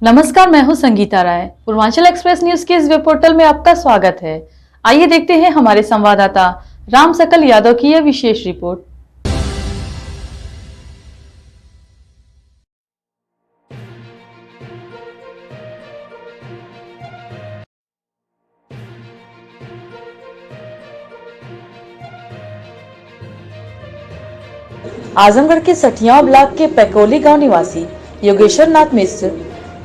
नमस्कार, मैं हूं संगीता राय। पूर्वांचल एक्सप्रेस न्यूज के इस वेब पोर्टल में आपका स्वागत है। आइए देखते हैं हमारे संवाददाता राम सकल यादव की यह विशेष रिपोर्ट। आजमगढ़ के सठियाव ब्लॉक के पैकोली गांव निवासी योगेश्वर नाथ मिश्र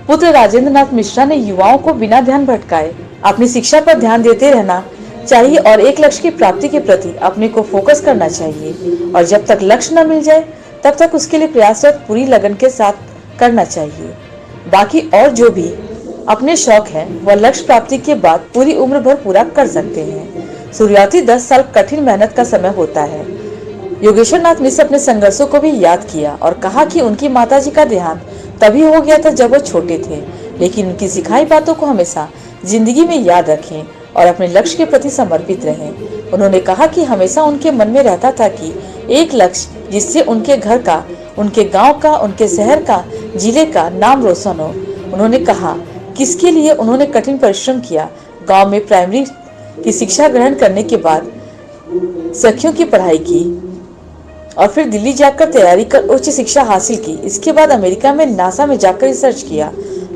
पुत्र राजेंद्र नाथ मिश्रा ने युवाओं को बिना ध्यान भटकाए अपनी शिक्षा पर ध्यान देते रहना चाहिए और एक लक्ष्य की प्राप्ति के प्रति अपने को फोकस करना चाहिए और जब तक लक्ष्य न मिल जाए तब तक उसके लिए प्रयासरत पूरी लगन के साथ करना चाहिए। बाकी और जो भी अपने शौक है वह लक्ष्य प्राप्ति के बाद पूरी उम्र भर पूरा कर सकते हैं। शुरुआती 10 साल कठिन मेहनत का समय होता है। योगेश्वर नाथ मिश्र अपने संघर्षों को भी याद किया और कहा कि उनकी माताजी का देहांत तभी हो गया था जब वो छोटे थे, लेकिन उनकी सिखाई बातों को हमेशा जिंदगी में याद रखें और अपने लक्ष्य के प्रति समर्पित रहें। उन्होंने कहा कि हमेशा उनके मन में रहता था कि एक लक्ष्य जिससे उनके घर का, उनके गांव का, उनके शहर का, जिले का नाम रोशन हो। उन्होंने कहा किसके लिए उन्होंने कठिन परिश्रम किया। गाँव में प्राइमरी की शिक्षा ग्रहण करने के बाद सखियों की पढ़ाई की और फिर दिल्ली जाकर तैयारी कर उच्च शिक्षा हासिल की। इसके बाद अमेरिका में नासा में जाकर रिसर्च किया।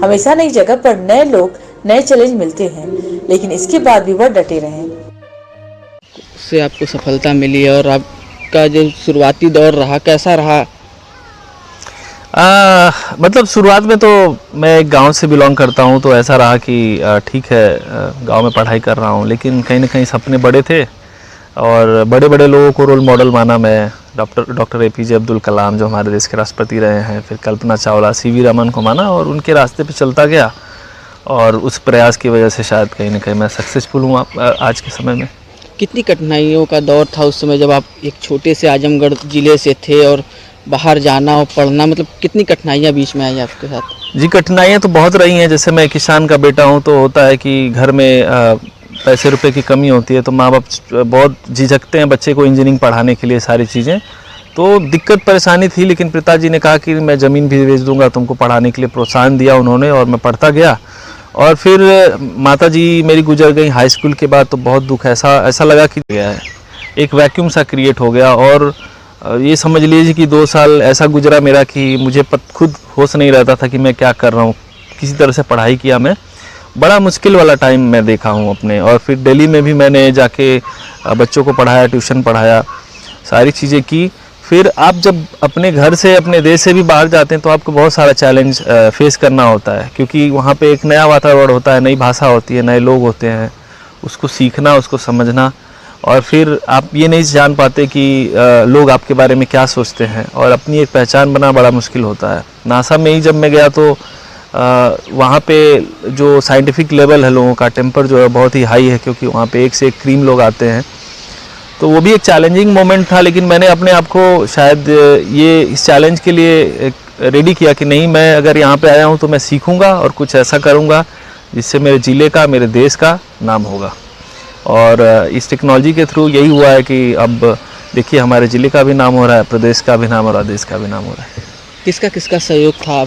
हमेशा नई जगह पर नए लोग, नए चैलेंज मिलते हैं, लेकिन इसके बाद भी वह डटे रहे। उससे आपको सफलता मिली और आपका जो शुरुआती दौर रहा कैसा रहा? मतलब शुरुआत में तो मैं एक गांव से बिलोंग करता हूं, तो ऐसा रहा कि ठीक है गांव में पढ़ाई कर रहा हूं, लेकिन कहीं ना कहीं सपने बड़े थे और बड़े बड़े लोगों को रोल मॉडल माना मैं। डॉक्टर APJ अब्दुल कलाम जो हमारे देश के राष्ट्रपति रहे हैं, फिर कल्पना चावला, CV रमन को माना और उनके रास्ते पे चलता गया और उस प्रयास की वजह से शायद कहीं ना कहीं मैं सक्सेसफुल हूँ आज के समय में। कितनी कठिनाइयों का दौर था उस समय जब आप एक छोटे से आजमगढ़ ज़िले से थे और बाहर जाना और पढ़ना, मतलब कितनी कठिनाइयाँ बीच में आई आपके साथ? जी, कठिनाइयाँ तो बहुत रही हैं। जैसे मैं किसान का बेटा हूँ, तो होता है कि घर में पैसे रुपए की कमी होती है, तो माँ बाप बहुत झिझकते हैं बच्चे को इंजीनियरिंग पढ़ाने के लिए, सारी चीज़ें। तो दिक्कत परेशानी थी, लेकिन पिताजी ने कहा कि मैं ज़मीन भी बेच दूंगा तुमको पढ़ाने के लिए, प्रोत्साहन दिया उन्होंने और मैं पढ़ता गया। और फिर माताजी मेरी गुजर गई हाई स्कूल के बाद, तो बहुत दुख ऐसा लगा कि गया है, एक वैक्यूम सा क्रिएट हो गया। और ये समझ लीजिए कि 2 साल ऐसा गुजरा मेरा कि मुझे खुद होश नहीं रहता था कि मैं क्या कर रहा हूँ। किसी तरह से पढ़ाई किया मैं, बड़ा मुश्किल वाला टाइम मैं देखा हूँ अपने। और फिर दिल्ली में भी मैंने जाके बच्चों को पढ़ाया, ट्यूशन पढ़ाया, सारी चीज़ें की। फिर आप जब अपने घर से, अपने देश से भी बाहर जाते हैं तो आपको बहुत सारा चैलेंज फेस करना होता है, क्योंकि वहाँ पे एक नया वातावरण होता है, नई भाषा होती है, नए लोग होते हैं, उसको सीखना, उसको समझना। और फिर आप ये नहीं जान पाते कि लोग आपके बारे में क्या सोचते हैं, और अपनी एक पहचान बनाना बड़ा मुश्किल होता है। नासा में ही जब मैं गया तो वहाँ पे जो साइंटिफिक लेवल है लोगों का, टेम्पर जो है बहुत ही हाई है, क्योंकि वहाँ पे एक से एक क्रीम लोग आते हैं। तो वो भी एक चैलेंजिंग मोमेंट था, लेकिन मैंने अपने आप को शायद ये इस चैलेंज के लिए रेडी किया कि नहीं, मैं अगर यहाँ पे आया हूँ तो मैं सीखूँगा और कुछ ऐसा करूँगा जिससे मेरे ज़िले का, मेरे देश का नाम होगा। और इस टेक्नोलॉजी के थ्रू यही हुआ है कि अब देखिए हमारे ज़िले का भी नाम हो रहा है, प्रदेश का भी नाम हो रहा है, देश का भी नाम हो रहा है। किसका किसका सहयोग था?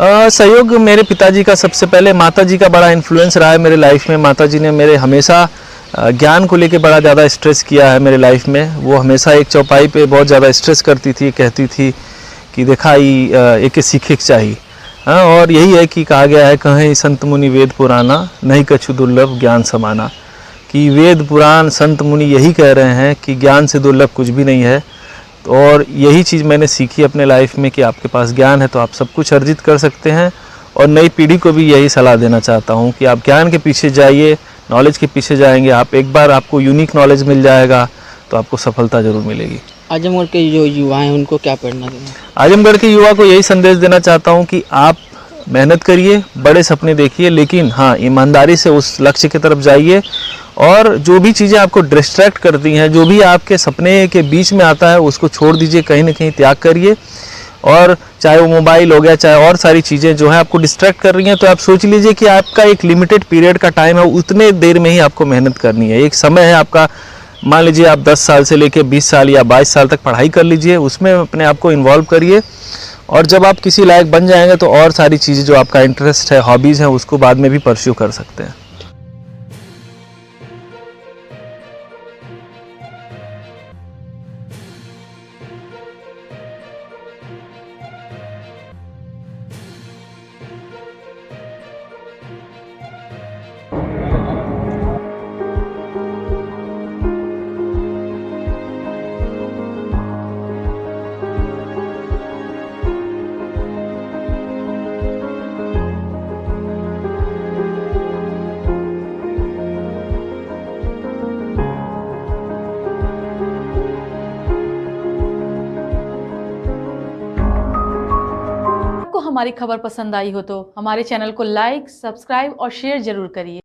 सहयोग मेरे पिताजी का सबसे पहले, माताजी का बड़ा इन्फ्लुएंस रहा है मेरे लाइफ में। माताजी ने मेरे हमेशा ज्ञान को लेके बड़ा ज़्यादा स्ट्रेस किया है मेरे लाइफ में। वो हमेशा एक चौपाई पे बहुत ज़्यादा स्ट्रेस करती थी, कहती थी कि देखा एक सीखे चाहिए। हाँ, और यही है कि कहा गया है, कहें संत मुनि वेद पुराना, नहीं कछु दुर्लभ ज्ञान समाना। कि वेद पुराण संत मुनि यही कह रहे हैं कि ज्ञान से दुर्लभ कुछ भी नहीं है। और यही चीज़ मैंने सीखी अपने लाइफ में कि आपके पास ज्ञान है तो आप सब कुछ अर्जित कर सकते हैं। और नई पीढ़ी को भी यही सलाह देना चाहता हूँ कि आप ज्ञान के पीछे जाइए, नॉलेज के पीछे जाएंगे आप, एक बार आपको यूनिक नॉलेज मिल जाएगा तो आपको सफलता जरूर मिलेगी। आजमगढ़ के जो युवा हैं उनको क्या प्रेरणा देना? आजमगढ़ के युवा को यही संदेश देना चाहता हूँ कि आप मेहनत करिए, बड़े सपने देखिए, लेकिन हाँ, ईमानदारी से उस लक्ष्य की तरफ जाइए। और जो भी चीज़ें आपको डिस्ट्रैक्ट करती हैं, जो भी आपके सपने के बीच में आता है, उसको छोड़ दीजिए, कहीं ना कहीं त्याग करिए। और चाहे वो मोबाइल हो गया, चाहे और सारी चीज़ें जो है आपको डिस्ट्रैक्ट कर रही हैं, तो आप सोच लीजिए कि आपका एक लिमिटेड पीरियड का टाइम है, उतने देर में ही आपको मेहनत करनी है। एक समय है आपका, मान लीजिए आप 10 साल से लेकर 20 साल या 22 साल तक पढ़ाई कर लीजिए, उसमें अपने आप को इन्वॉल्व करिए और जब आप किसी लायक बन जाएंगे तो और सारी चीज़ें जो आपका इंटरेस्ट है, हॉबीज़ हैं, उसको बाद में भी परस्यू कर सकते हैं। आपको हमारी खबर पसंद आई हो तो हमारे चैनल को लाइक, सब्सक्राइब और शेयर जरूर करिए।